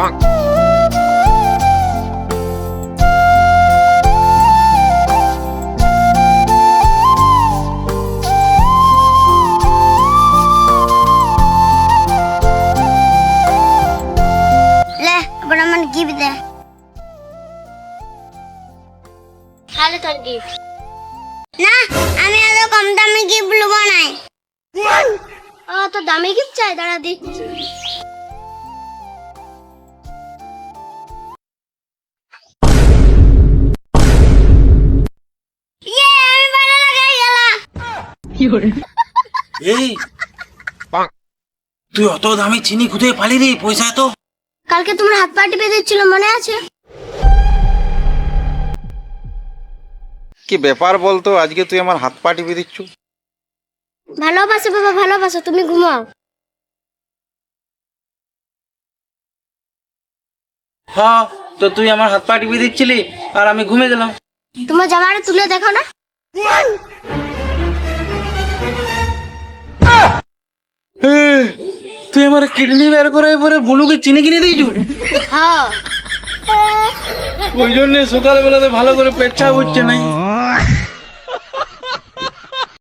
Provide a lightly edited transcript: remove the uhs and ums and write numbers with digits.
লে এবার আমার গিফট দে। তাহলে তোর গিফট। না, আমি এত কম দামে গিফট নেবো না। তো দামি গিফট চাই, দাঁড়া দিচ্ছি। আমি ভালো লাগে গেলাম। এই তুই অত দামি চিনি কোথায় পালি রে? পয়সা তো কালকে তোমার হাত পা টিপে দিচ্ছিল, মনে আছে? কি ব্যাপার বলতো, আজকে তুই আমার হাত পা টিপে দিচ্ছ? ভালোবাসো বাবা, ভালোবাসো। তুমি ঘুমাও। হ্যাঁ, তো তুই আমার হাত পা টিপে দিচ্ছিলি আর আমি ঘুমে গেলাম। তোমার জামাটা তুলে দেখো না। তুই আমার কিডনি বের করে পরে বুলুকে চিনি কিনে দিয়েছু। হ্যাঁ, ওই জন্য সকালবেলাতে ভালো করে পেচ্ছাপ হচ্ছে নাই।